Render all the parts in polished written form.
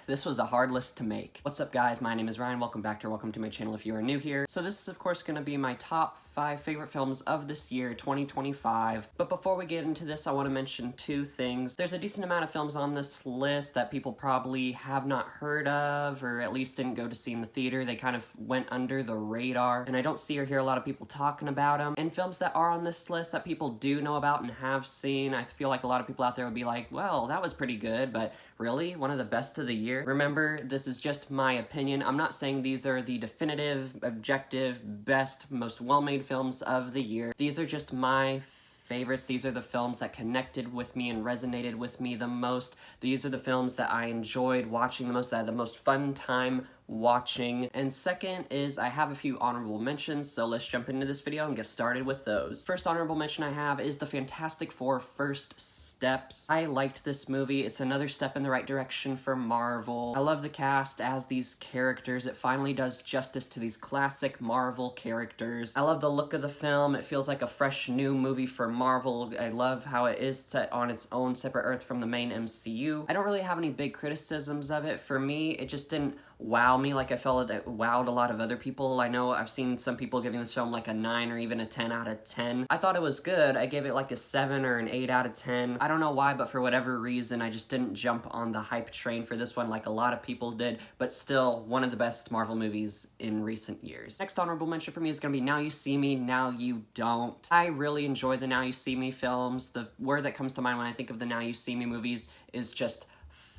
This was a hard list to make. What's up guys, my name is Ryan, welcome back or welcome to my channel if you are new here. So this is of course going to be my top 5 favorite films of this year, 2025. But before we get into this, I want to mention two things. There's a decent amount of films on this list that people probably have not heard of, or at least didn't go to see in the theater. They kind of went under the radar, and I don't see or hear a lot of people talking about them. And films that are on this list that people do know about and have seen, I feel like a lot of people out there would be like, well, that was pretty good, but really? One of the best of the year? Remember, this is just my opinion. I'm not saying these are the definitive, objective, best, most well-made films of the year. These are just my favorites. These are the films that connected with me and resonated with me the most. These are the films that I enjoyed watching the most, that I had the most fun time watching. And second is I have a few honorable mentions, so let's jump into this video and get started with those. First honorable mention I have is the Fantastic Four: First Steps. I liked this movie. It's another step in the right direction for Marvel. I love the cast as these characters. It finally does justice to these classic Marvel characters. I love the look of the film. It feels like a fresh new movie for Marvel. I love how it is set on its own separate earth from the main MCU. I don't really have any big criticisms of it. For me, it just didn't wow me like I felt it wowed a lot of other people. I know I've seen some people giving this film like a 9 or even a 10 out of 10. I thought it was good. I gave it like a 7 or an 8 out of 10. I don't know why, but for whatever reason, I just didn't jump on the hype train for this one like a lot of people did, but still one of the best Marvel movies in recent years. Next honorable mention for me is gonna be Now You See Me, Now You Don't. I really enjoy the Now You See Me films. The word that comes to mind when I think of the Now You See Me movies is just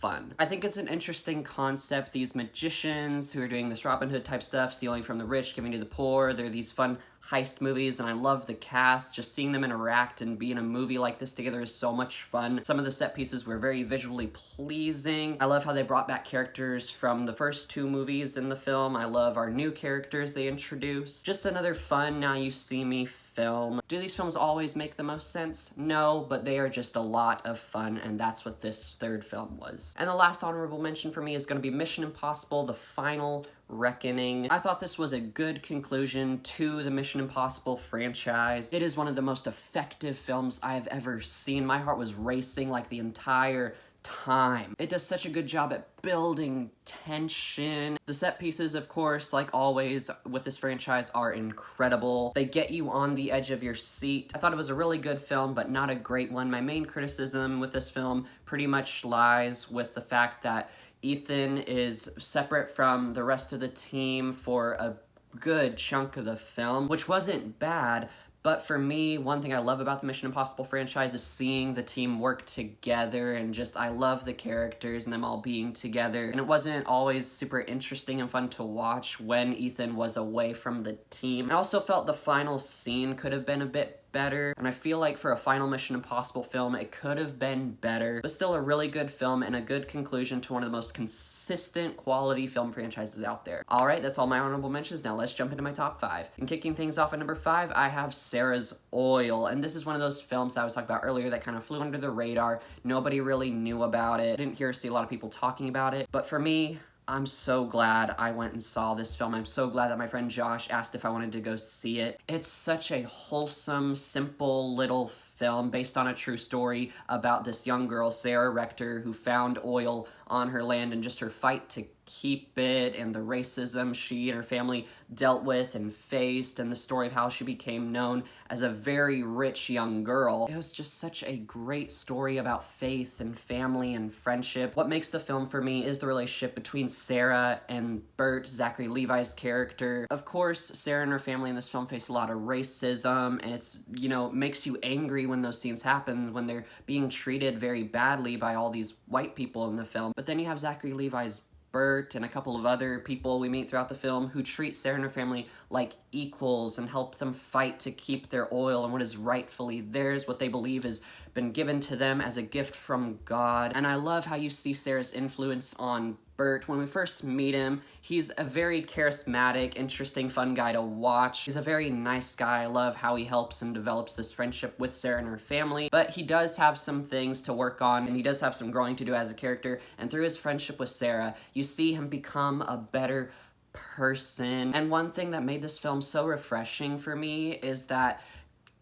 fun. I think it's an interesting concept. These magicians who are doing this Robin Hood type stuff, stealing from the rich, giving to the poor. They're these fun heist movies, and I love the cast. Just seeing them interact and be in a movie like this together is so much fun. Some of the set pieces were very visually pleasing. I love how they brought back characters from the first 2 movies in the film. I love our new characters they introduced. Just another fun Now You See Me film. Do these films always make the most sense? No, but they are just a lot of fun, and that's what this third film was. And the last honorable mention for me is going to be Mission Impossible: The Final Reckoning. I thought this was a good conclusion to the Mission Impossible franchise. It is one of the most effective films I've ever seen. My heart was racing like the entire time. It does such a good job at building tension. The set pieces, of course, like always with this franchise, are incredible. They get you on the edge of your seat. I thought it was a really good film, but not a great one. My main criticism with this film pretty much lies with the fact that Ethan is separate from the rest of the team for a good chunk of the film, which wasn't bad. But for me, one thing I love about the Mission Impossible franchise is seeing the team work together, and just I love the characters and them all being together. And it wasn't always super interesting and fun to watch when Ethan was away from the team. I also felt the final scene could have been a bit better, and I feel like for a final Mission Impossible film, it could have been better, but still a really good film and a good conclusion to one of the most consistent quality film franchises out there. Alright, that's all my honorable mentions. Now let's jump into my top 5. And kicking things off at number 5, I have Sarah's Oil, and this is one of those films that I was talking about earlier that kind of flew under the radar. Nobody really knew about it. I didn't hear or see a lot of people talking about it, but for me, I'm so glad I went and saw this film. I'm so glad that my friend Josh asked if I wanted to go see it. It's such a wholesome, simple little film based on a true story about this young girl, Sarah Rector, who found oil on her land and just her fight to keep it, and the racism she and her family dealt with and faced, and the story of how she became known as a very rich young girl. It was just such a great story about faith and family and friendship. What makes the film for me is the relationship between Sarah and Bert, Zachary Levi's character. Of course, Sarah and her family in this film face a lot of racism, and it's, you know, makes you angry when those scenes happen, when they're being treated very badly by all these white people in the film. But then you have Zachary Levi's Bert and a couple of other people we meet throughout the film who treat Sarah and her family like equals and help them fight to keep their oil and what is rightfully theirs, what they believe has been given to them as a gift from God. And I love how you see Sarah's influence on Bert. When we first meet him, he's a very charismatic, interesting, fun guy to watch. He's a very nice guy. I love how he helps and develops this friendship with Sarah and her family, but he does have some things to work on, and he does have some growing to do as a character, and through his friendship with Sarah, you see him become a better person. And one thing that made this film so refreshing for me is that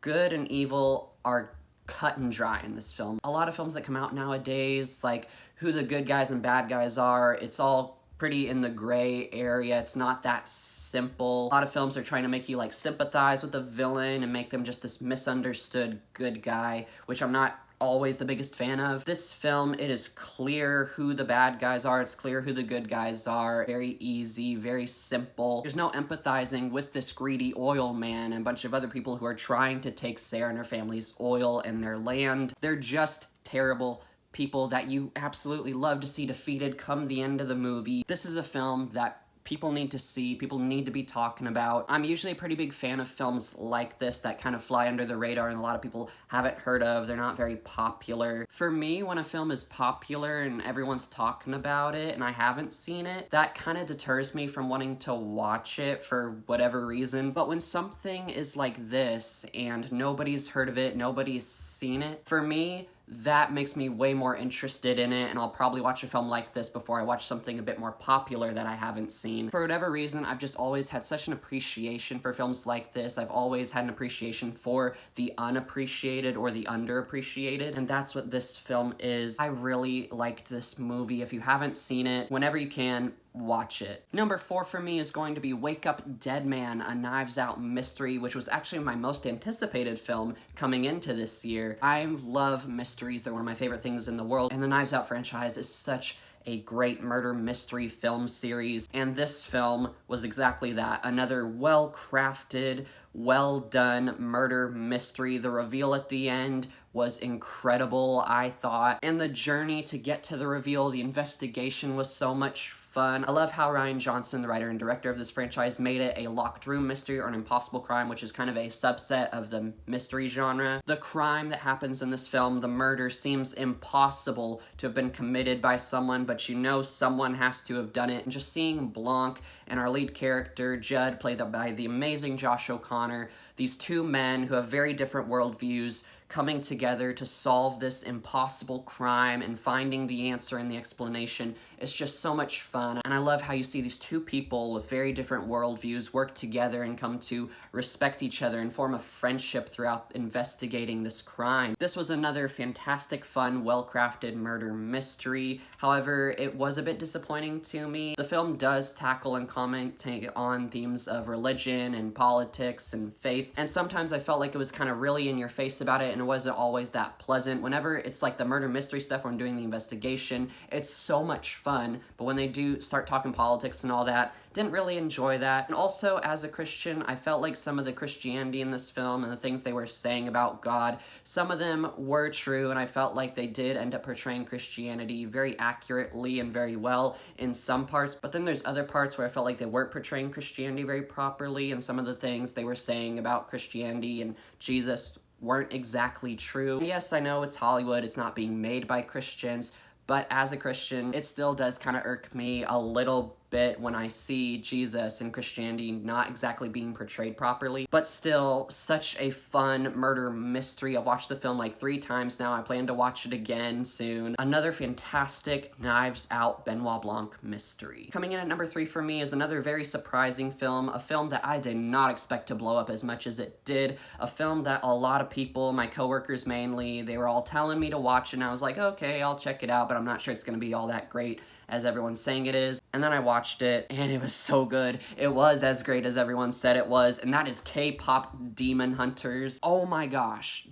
good and evil are cut and dry in this film. A lot of films that come out nowadays, like who the good guys and bad guys are. It's all pretty in the gray area. It's not that simple. A lot of films are trying to make you like sympathize with the villain and make them just this misunderstood good guy, which I'm not always the biggest fan of. This film, it is clear who the bad guys are, it's clear who the good guys are. Very easy, very simple. There's no empathizing with this greedy oil man and a bunch of other people who are trying to take Sarah and her family's oil and their land. They're just terrible people that you absolutely love to see defeated come the end of the movie. This is a film that people need to see, people need to be talking about. I'm usually a pretty big fan of films like this that kind of fly under the radar and a lot of people haven't heard of. They're not very popular. For me, when a film is popular and everyone's talking about it and I haven't seen it, that kind of deters me from wanting to watch it for whatever reason. But when something is like this and nobody's heard of it, nobody's seen it, for me, that makes me way more interested in it, and I'll probably watch a film like this before I watch something a bit more popular that I haven't seen. For whatever reason, I've just always had such an appreciation for films like this. I've always had an appreciation for the unappreciated or the underappreciated, and that's what this film is. I really liked this movie. If you haven't seen it, whenever you can, watch it. Number 4 for me is going to be Wake Up Dead Man, a Knives Out mystery, which was actually my most anticipated film coming into this year. I love mysteries. They're one of my favorite things in the world, and the Knives Out franchise is such a great murder mystery film series, and this film was exactly that. Another well-crafted, well-done murder mystery. The reveal at the end was incredible, I thought, and the journey to get to the reveal, the investigation was so much fun. I love how Rian Johnson, the writer and director of this franchise, made it a locked room mystery or an impossible crime, which is kind of a subset of the mystery genre. The crime that happens in this film, the murder, seems impossible to have been committed by someone, but you know someone has to have done it. And just seeing Blanc and our lead character, Judd, played by the amazing Josh O'Connor, these two men who have very different worldviews, coming together to solve this impossible crime and finding the answer and the explanation. It's just so much fun, and I love how you see these two people with very different worldviews work together and come to respect each other and form a friendship throughout investigating this crime. This was another fantastic, fun, well-crafted murder mystery. However, it was a bit disappointing to me. The film does tackle and comment on themes of religion and politics and faith, and sometimes I felt like it was kind of really in your face about it, and it wasn't always that pleasant. Whenever it's like the murder mystery stuff when I'm doing the investigation, it's so much fun, but when they do start talking politics and all that, didn't really enjoy that. And also, as a Christian, I felt like some of the Christianity in this film and the things they were saying about God, some of them were true, and I felt like they did end up portraying Christianity very accurately and very well in some parts, but then there's other parts where I felt like they weren't portraying Christianity very properly, and some of the things they were saying about Christianity and Jesus weren't exactly true. And yes, I know it's Hollywood, it's not being made by Christians, but as a Christian, it still does kind of irk me a little bit when I see Jesus and Christianity not exactly being portrayed properly, but still such a fun murder mystery. I've watched the film like 3 times now. I plan to watch it again soon. Another fantastic Knives Out Benoit Blanc mystery. Coming in at number 3 for me is another very surprising film, a film that I did not expect to blow up as much as it did, a film that a lot of people, my coworkers mainly, they were all telling me to watch, and I was like, okay, I'll check it out, but I'm not sure it's gonna be all that great as everyone's saying it is. And then I watched it, and it was so good. It was as great as everyone said it was, and that is K-pop Demon Hunters. Oh my gosh.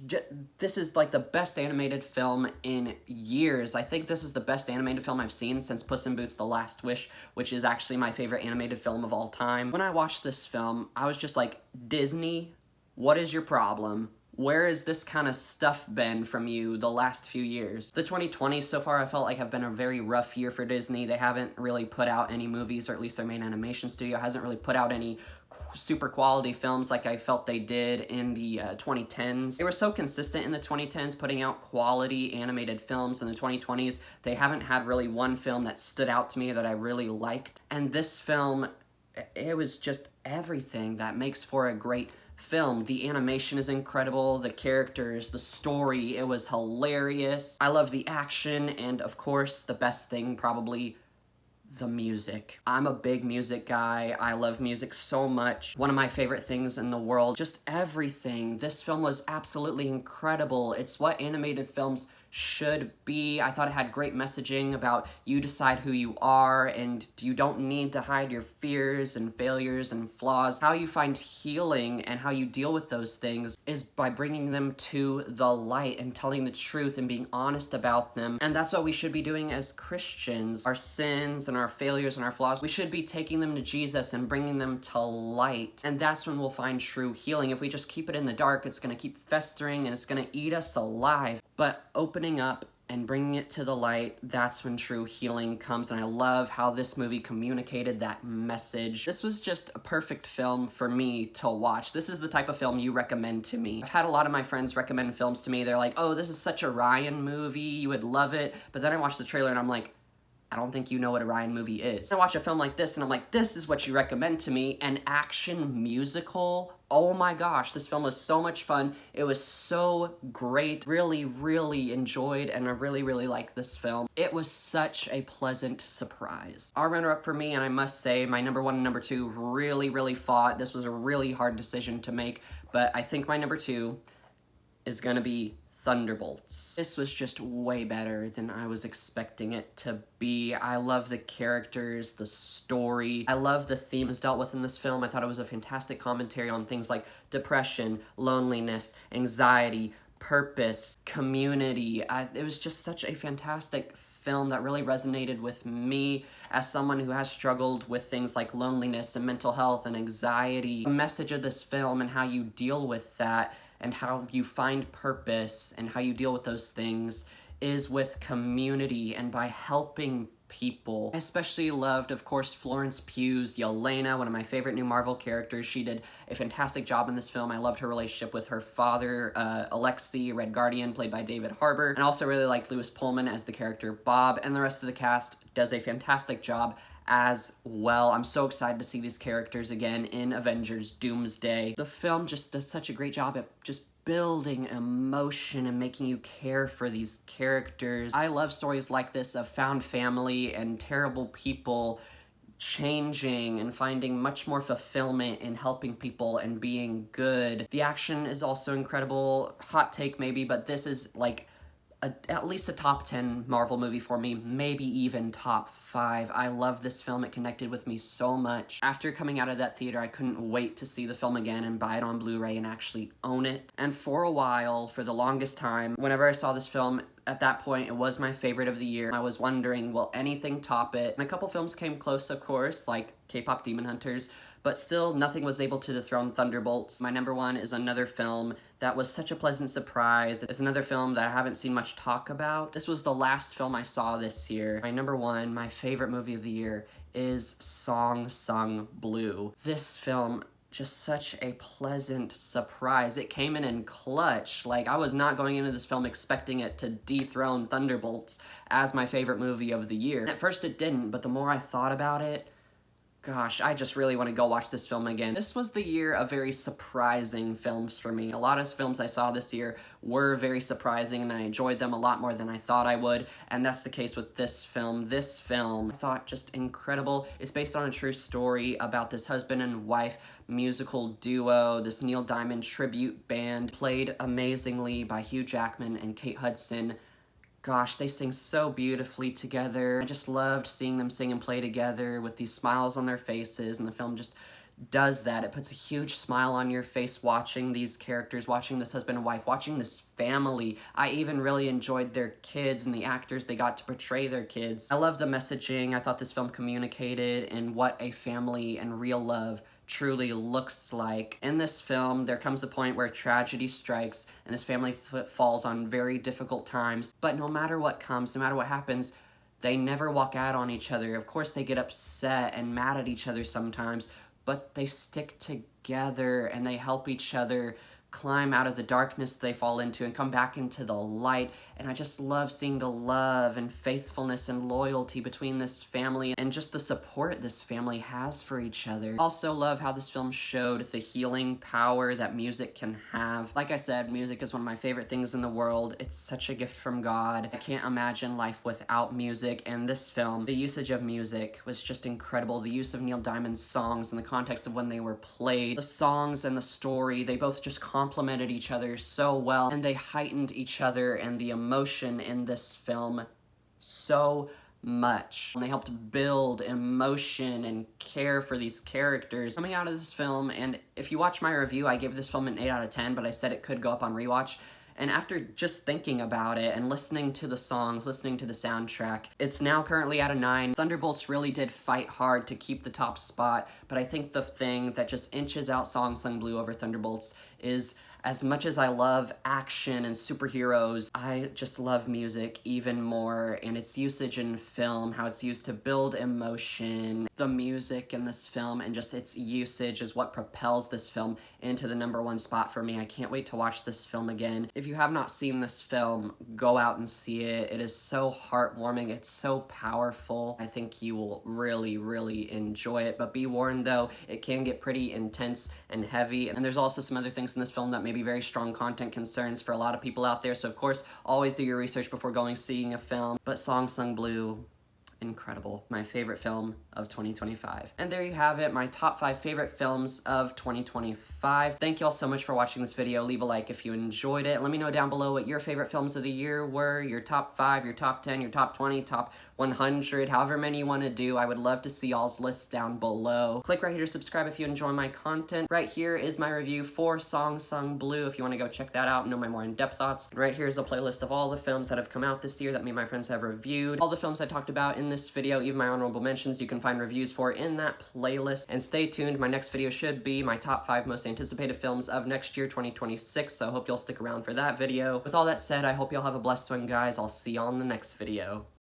This is like the best animated film in years. I think this is the best animated film I've seen since Puss in Boots: The Last Wish, which is actually my favorite animated film of all time. When I watched this film, I was just like, Disney, what is your problem? Where has this kind of stuff been from you the last few years? The 2020s so far I felt like have been a very rough year for Disney. They haven't really put out any movies, or at least their main animation studio hasn't really put out any super quality films like I felt they did in the 2010s. They were so consistent in the 2010s putting out quality animated films. In the 2020s, they haven't had really one film that stood out to me that I really liked. And this film, it was just everything that makes for a great film. The animation is incredible, the characters, the story, it was hilarious. I love the action, and of course, the best thing probably, the music. I'm a big music guy. I love music so much. One of my favorite things in the world. Just everything. This film was absolutely incredible. It's what animated films should be. I thought it had great messaging about you decide who you are and you don't need to hide your fears and failures and flaws. How you find healing and how you deal with those things is by bringing them to the light and telling the truth and being honest about them. And that's what we should be doing as Christians. Our sins and our failures and our flaws, we should be taking them to Jesus and bringing them to light. And that's when we'll find true healing. If we just keep it in the dark, it's going to keep festering and it's going to eat us alive. But opening up and bringing it to the light, that's when true healing comes. And I love how this movie communicated that message. This was just a perfect film for me to watch. This is the type of film you recommend to me. I've had a lot of my friends recommend films to me. They're like, oh, this is such a Ryan movie, you would love it. But then I watch the trailer and I'm like, I don't think you know what a Ryan movie is. I watch a film like this and I'm like, this is what you recommend to me, an action musical. Oh my gosh, this film was so much fun. It was so great. Really, really enjoyed and I really, really liked this film. It was such a pleasant surprise. Our runner-up for me, and I must say my number 1 and number 2 really, really fought. This was a really hard decision to make, but I think my number 2 is gonna be Thunderbolts. This was just way better than I was expecting it to be. I love the characters, the story. I love the themes dealt with in this film. I thought it was a fantastic commentary on things like depression, loneliness, anxiety, purpose, community. It was just such a fantastic film that really resonated with me as someone who has struggled with things like loneliness and mental health and anxiety. The message of this film and how you deal with that and how you find purpose and how you deal with those things is with community and by helping people. I especially loved, of course, Florence Pugh's Yelena, one of my favorite new Marvel characters. She did a fantastic job in this film. I loved her relationship with her father, Alexei, Red Guardian, played by David Harbour. And I also really liked Lewis Pullman as the character Bob, and the rest of the cast does a fantastic job as well. I'm so excited to see these characters again in Avengers Doomsday. The film just does such a great job at just building emotion and making you care for these characters. I love stories like this of found family and terrible people changing and finding much more fulfillment in helping people and being good. The action is also incredible. Hot take maybe, but this is like at least a top 10 Marvel movie for me, maybe even top 5. I love this film. It connected with me so much. After coming out of that theater, I couldn't wait to see the film again and buy it on Blu-ray and actually own it. And for a while, for the longest time, whenever I saw this film, at that point, it was my favorite of the year. I was wondering, will anything top it? And a couple films came close, of course, like K-Pop Demon Hunters, but still, nothing was able to dethrone Thunderbolts. My number 1 is another film that was such a pleasant surprise. It's another film that I haven't seen much talk about. This was the last film I saw this year. My number 1, my favorite movie of the year, is Song Sung Blue. This film, just such a pleasant surprise. It came in clutch. Like, I was not going into this film expecting it to dethrone Thunderbolts as my favorite movie of the year. At first it didn't, but the more I thought about it, gosh, I just really want to go watch this film again. This was the year of very surprising films for me. A lot of films I saw this year were very surprising and I enjoyed them a lot more than I thought I would, and that's the case with this film. This film, I thought, just incredible. It's based on a true story about this husband and wife musical duo, this Neil Diamond tribute band, played amazingly by Hugh Jackman and Kate Hudson. Gosh, they sing so beautifully together. I just loved seeing them sing and play together with these smiles on their faces, and the film just does that. It puts a huge smile on your face watching these characters, watching this husband and wife, watching this family. I even really enjoyed their kids and the actors they got to portray their kids. I love the messaging. I thought this film communicated in what a family and real love truly looks like. In this film, there comes a point where tragedy strikes and this family falls on very difficult times. But no matter what comes, no matter what happens, they never walk out on each other. Of course, they get upset and mad at each other sometimes, but they stick together and they help each other climb out of the darkness they fall into and come back into the light. And I just love seeing the love and faithfulness and loyalty between this family and just the support this family has for each other. Also love how this film showed the healing power that music can have. Like I said, music is one of my favorite things in the world. It's such a gift from God. I can't imagine life without music, and this film, the usage of music was just incredible. The use of Neil Diamond's songs in the context of when they were played, the songs and the story, they both just complemented each other so well, and they heightened each other and the emotion in this film so much. And they helped build emotion and care for these characters coming out of this film. And if you watch my review, I gave this film an 8 out of 10, but I said it could go up on rewatch. And after just thinking about it and listening to the songs, listening to the soundtrack, it's now currently at a 9. Thunderbolts really did fight hard to keep the top spot, but I think the thing that just inches out Song Sung Blue over Thunderbolts is, as much as I love action and superheroes, I just love music even more, and its usage in film, how it's used to build emotion. The music in this film and just its usage is what propels this film into the #1 spot for me. I can't wait to watch this film again. If you have not seen this film, go out and see it. It is so heartwarming. It's so powerful. I think you will really, really enjoy it. But be warned though, it can get pretty intense and heavy. And there's also some other things in this film that may be very strong content concerns for a lot of people out there. So of course, always do your research before seeing a film. But Song Sung Blue, incredible. My favorite film of 2025. And there you have it, my top 5 favorite films of 2025. Thank you all so much for watching this video. Leave a like if you enjoyed it. Let me know down below what your favorite films of the year were, your top 5, your top 10, your top 20, top 100, however many you want to do. I would love to see y'all's lists down below. Click right here to subscribe if you enjoy my content. Right here is my review for Song Sung Blue if you want to go check that out and know my more in-depth thoughts. And right here is a playlist of all the films that have come out this year that me and my friends have reviewed. All the films I talked about in this video, even my honorable mentions, you can find reviews for in that playlist. And stay tuned, my next video should be my top 5 most anticipated films of next year, 2026, so I hope you'll stick around for that video. With all that said, I hope y'all have a blessed one, guys. I'll see y'all in the next video.